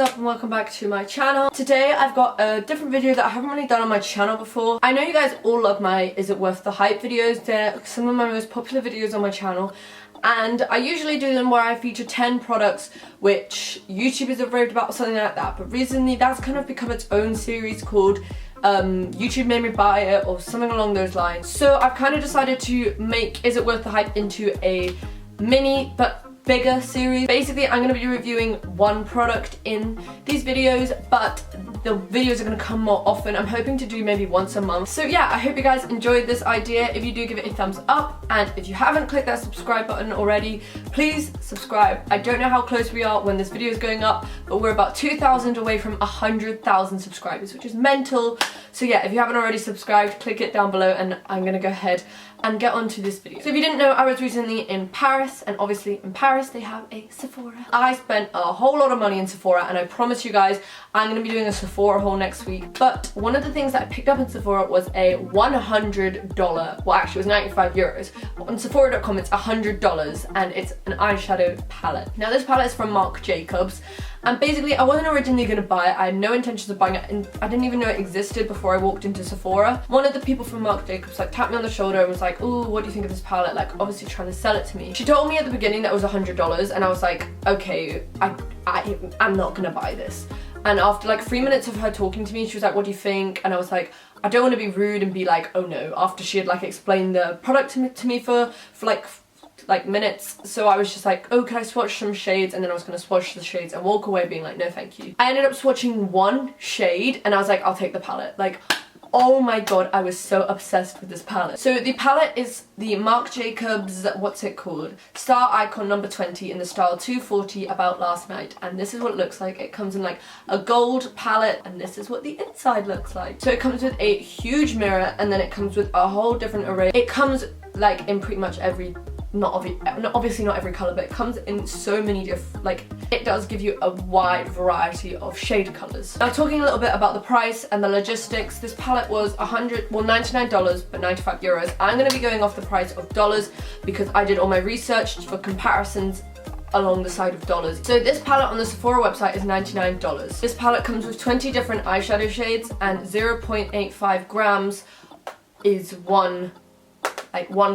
up and welcome back to my channel. Today I've got a different video that I haven't really done on my channel before. I know you guys all love my Is It Worth the Hype videos. They're some of my most popular videos on my channel, and I usually do them where I feature 10 products which YouTubers have raved about or something like that, but recently that's kind of become its own series called YouTube made me buy it or something along those lines. So I've kind of decided to make Is It Worth the Hype into a mini but bigger series. Basically, I'm going to be reviewing one product in these videos, but the videos are going to come more often. I'm hoping to do maybe once a month. So yeah, I hope you guys enjoyed this idea. If you do, give it a thumbs up, and if you haven't clicked that subscribe button already, please subscribe. I don't know how close we are when this video is going up, but we're about 2,000 away from 100,000 subscribers, which is mental. So yeah, if you haven't already subscribed, click it down below, and I'm going to go ahead and get on to this video. So if you didn't know, I was recently in Paris, and obviously in Paris they have a Sephora. I spent a whole lot of money in Sephora, and I promise you guys I'm going to be doing a Sephora haul next week. But one of the things that I picked up in Sephora was a $100, well actually it was 95 euros, but on Sephora.com it's $100, and it's an eyeshadow palette. Now this palette is from Marc Jacobs, and basically I wasn't originally going to buy it. I had no intentions of buying it, and I didn't even know it existed before I walked into Sephora. One of the people from Marc Jacobs like tapped me on the shoulder and was like, "Oh, what do you think of this palette?" Like obviously trying to sell it to me. She told me at the beginning that it was $100, and I was like, okay, I'm not gonna buy this. And after like 3 minutes of her talking to me, she was like, "What do you think?" And I was like, I don't want to be rude and be like, "Oh no," after she had like explained the product to me for like minutes. So I was just like, "Oh, can I swatch some shades?" And then I was gonna swatch the shades and walk away being like, "No thank you." I ended up swatching one shade, and I was like, I'll take the palette. Like, oh my god, I was so obsessed with this palette. So the palette is the Marc Jacobs, what's it called? Star Icon number 20 in the style 240 About Last Night. And this is what it looks like. It comes in like a gold palette, and this is what the inside looks like. So it comes with a huge mirror, and then it comes with a whole different array. It comes like in pretty much every, obviously not every colour, but it comes in so many different, like it does give you a wide variety of shade colours. Now talking a little bit about the price and the logistics, this palette was $99 but 95 euros. I'm going to be going off the price of dollars because I did all my research for comparisons along the side of dollars. So this palette on the Sephora website is $99. This palette comes with 20 different eyeshadow shades, and 0.85 grams is one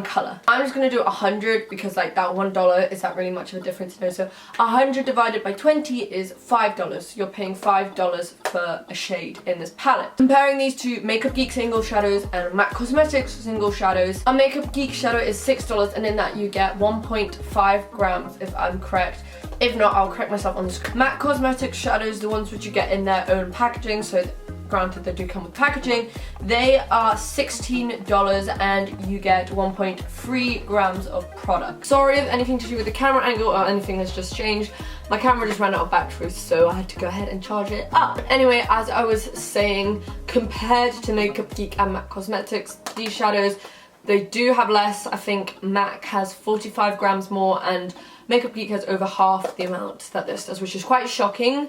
color. I'm just gonna do 100 because like that $1 is that really much of a difference, you know? So 100 divided by 20 is $5. You're paying $5 for a shade in this palette. Comparing these to Makeup Geek single shadows and MAC Cosmetics single shadows, a Makeup Geek shadow is $6, and in that you get 1.5 grams if I'm correct. If not, I'll correct myself on this. MAC Cosmetics shadows, the ones which you get in their own packaging, so granted they do come with packaging, they are $16, and you get 1.3 grams of product. Sorry if anything to do with the camera angle or anything has just changed. My camera just ran out of battery, so I had to go ahead and charge it up. But anyway, as I was saying, compared to Makeup Geek and MAC Cosmetics, these shadows, they do have less. I think MAC has 45 grams more, and Makeup Geek has over half the amount that this does, which is quite shocking.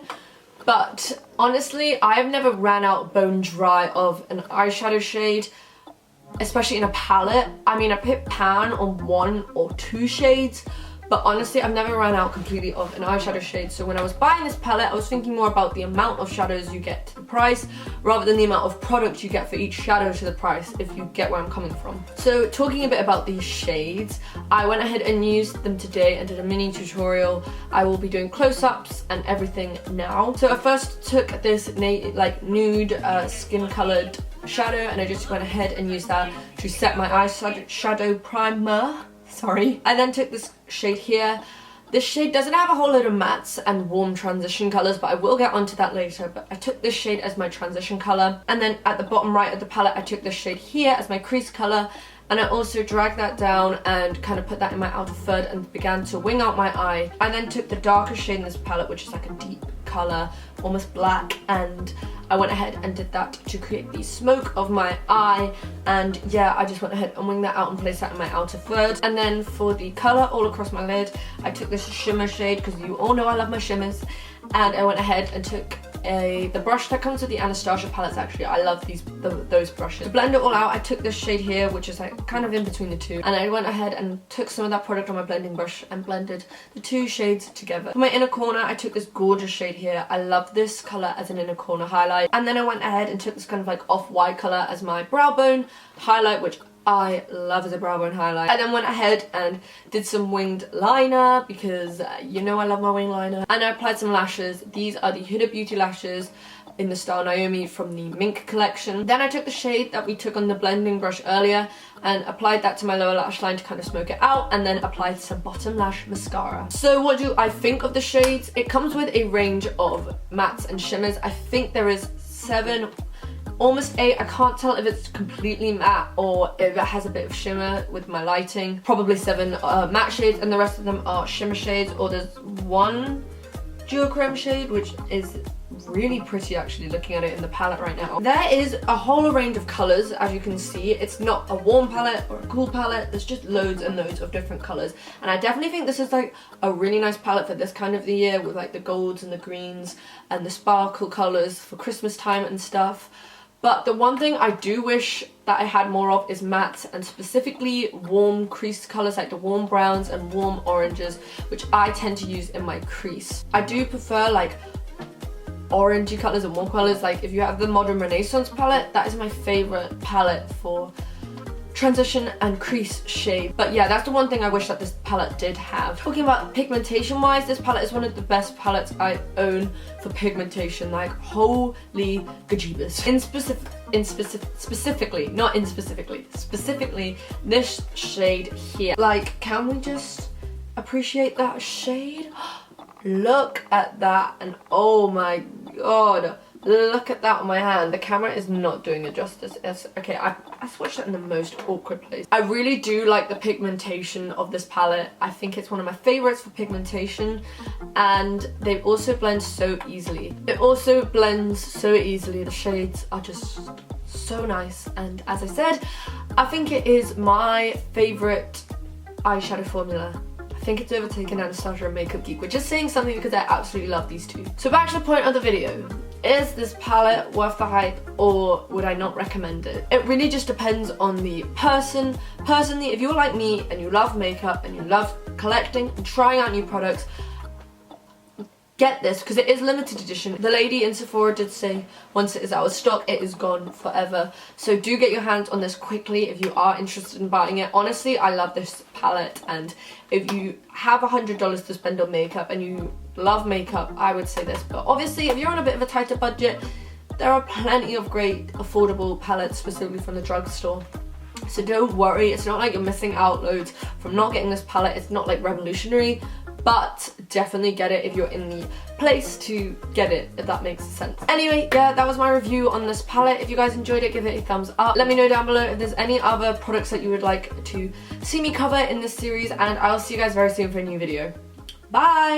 But honestly, I have never ran out bone dry of an eyeshadow shade, especially in a palette. I mean, I put pan on 1 or 2 shades, but honestly, I've never ran out completely of an eyeshadow shade. So when I was buying this palette, I was thinking more about the amount of shadows you get to the price, rather than the amount of product you get for each shadow to the price, if you get where I'm coming from. So talking a bit about these shades, I went ahead and used them today and did a mini tutorial. I will be doing close-ups and everything now. So I first took this like nude skin colored shadow, and I just went ahead and used that to set my eyeshadow primer. Sorry. I then took this shade here. This shade doesn't have a whole load of mattes and warm transition colours, but I will get onto that later. But I took this shade as my transition colour, and then at the bottom right of the palette I took this shade here as my crease colour, and I also dragged that down and kind of put that in my outer third and began to wing out my eye. I then took the darker shade in this palette, which is like a deep colour, almost black, and I went ahead and did that to create the smoke of my eye. And yeah, I just went ahead and winged that out and placed that in my outer third. And then for the colour all across my lid, I took this shimmer shade, because you all know I love my shimmers, and I went ahead and took the brush that comes with the Anastasia palettes. Actually, I love those brushes. To blend it all out, I took this shade here, which is like kind of in between the two, and I went ahead and took some of that product on my blending brush and blended the two shades together. For my inner corner, I took this gorgeous shade here. I love this color as an inner corner highlight, and then I went ahead and took this kind of like off-white color as my brow bone highlight, which I love as a brow bone highlight. I then went ahead and did some winged liner because you know I love my wing liner. And I applied some lashes. These are the Huda Beauty lashes in the style Naomi from the Mink collection. Then I took the shade that we took on the blending brush earlier and applied that to my lower lash line to kind of smoke it out, and then applied some bottom lash mascara. So what do I think of the shades? It comes with a range of mattes and shimmers. I think there is 7, almost 8. I can't tell if it's completely matte or if it has a bit of shimmer with my lighting. Probably 7 matte shades, and the rest of them are shimmer shades, or there's 1 duochrome shade, which is really pretty actually looking at it in the palette right now. There is a whole range of colours, as you can see. It's not a warm palette or a cool palette, there's just loads and loads of different colours, and I definitely think this is like a really nice palette for this kind of the year, with like the golds and the greens and the sparkle colours for Christmas time and stuff. But the one thing I do wish that I had more of is mattes, and specifically warm crease colours like the warm browns and warm oranges, which I tend to use in my crease. I do prefer like orangey colours and warm colours. Like if you have the Modern Renaissance palette, that is my favourite palette for transition and crease shade. But yeah, that's the one thing I wish that this palette did have. Talking about pigmentation wise, this palette is one of the best palettes I own for pigmentation. Like holy gajibas. Specifically this shade here. Like, can we just appreciate that shade? Look at that, and oh my god, look at that on my hand. The camera is not doing it justice. Okay, I swatched it in the most awkward place. I really do like the pigmentation of this palette. I think it's one of my favorites for pigmentation, and they also blend so easily. It also blends so easily. The shades are just so nice, and as I said, I think it is my favorite eyeshadow formula. I think it's overtaken Anastasia and Makeup Geek, which is saying something because I absolutely love these two. So back to the point of the video. Is this palette worth the hype, or would I not recommend it? It really just depends on the person. Personally, if you're like me and you love makeup and you love collecting and trying out new products, get this because it is limited edition. The lady in Sephora did say once it is out of stock, it is gone forever. So do get your hands on this quickly if you are interested in buying it. Honestly, I love this palette, and if you have $100 to spend on makeup and you love makeup, I would say this. But obviously, if you're on a bit of a tighter budget, there are plenty of great affordable palettes, specifically from the drugstore. So don't worry, it's not like you're missing out loads from not getting this palette. It's not like revolutionary, but definitely get it if you're in the place to get it, if that makes sense. Anyway, yeah, that was my review on this palette. If you guys enjoyed it, give it a thumbs up. Let me know down below if there's any other products that you would like to see me cover in this series, and I'll see you guys very soon for a new video. Bye!